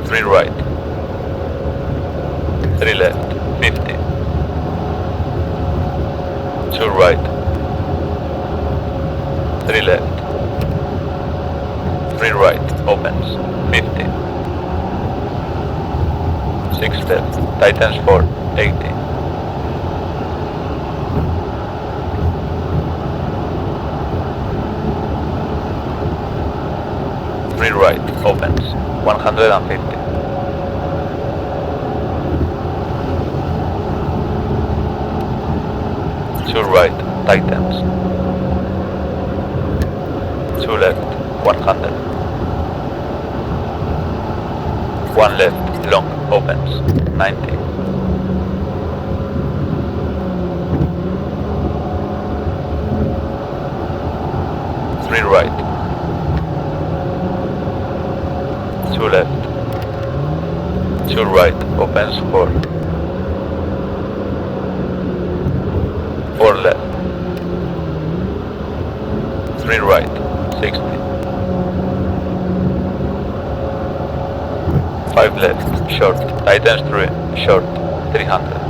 3 right, 3 left, 50, 2 right, 3 left, 3 right, opens, 50, 6 left, tightens 4, 80, 3 right, opens, 150, 2 right, tightens, 2 left, 100, 1 left, long, opens, 90, 3 right, 2 left, 2 right, opens 4, 4 left, 3 right, 60, 5 left, short, tightens 3, short, 300,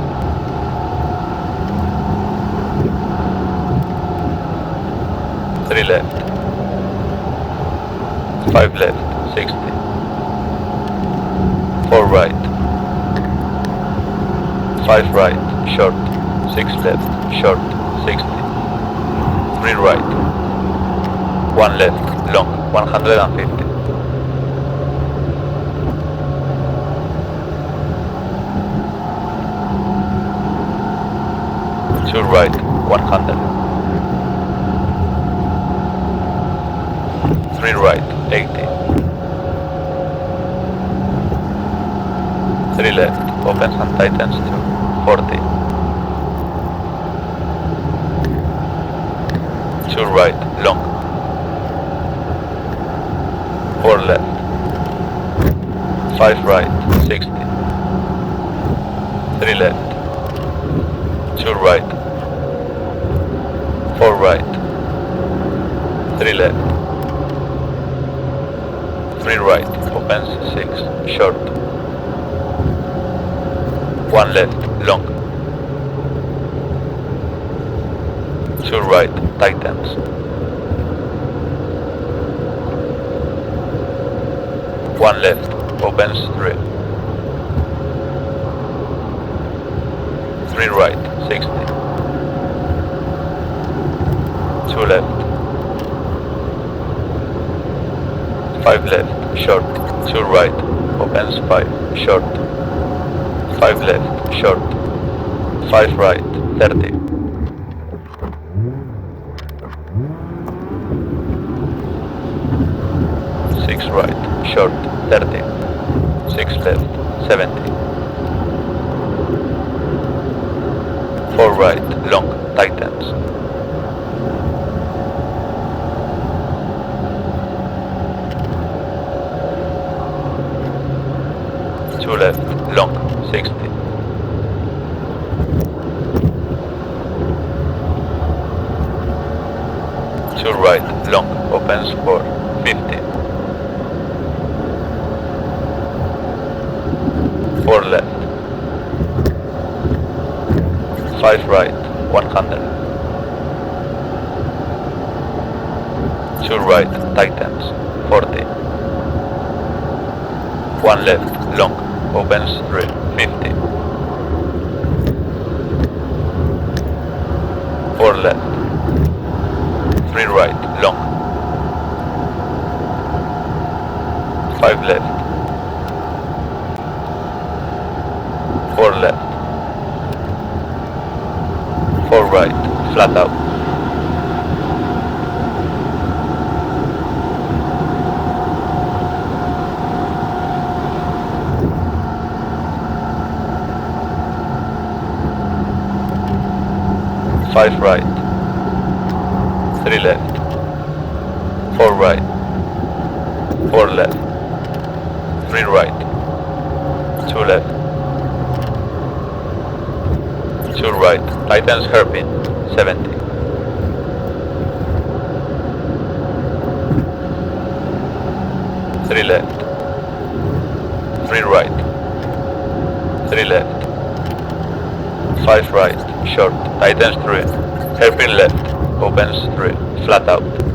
3 left, 5 left, 60, 4 right, 5 right, short, 6 left, short, 60, 3 right, 1 left, long, 150, 2 right, 100, 3 right, 80, 3 left, opens and tightens 2, 40, 2 right, long, 4 left, 5 right, 60, 3 left, 2 right, 4 right, 3 left, 3 right, opens 6, short, 1 left, long, 2 right, tightens, 1 left, opens 3, 3 right, 60, 2 left, 5 left, short, 2 right, opens 5, short, 5 left, short, 5 right, 30, 6 right, short, 30, 6 left, 70, 4 right, long, tightens, 2 left, long, 60, 2 right, long, opens 4, 50, 4 left, 5 right, 100, 2 right, tightens, 40, 1 left, long, opens 3, 50, 4 left, 3 right, long, 5 left, 4 left, 4 right, flat out, 5 right, 3 left, 4 right, 4 left, 3 right, 2 left, 2 right, tightens hairpin, 70, 3 left, 3 right. 3 left. 5 right, short, tightens 3. Hairpin left, opens 3. Flat out.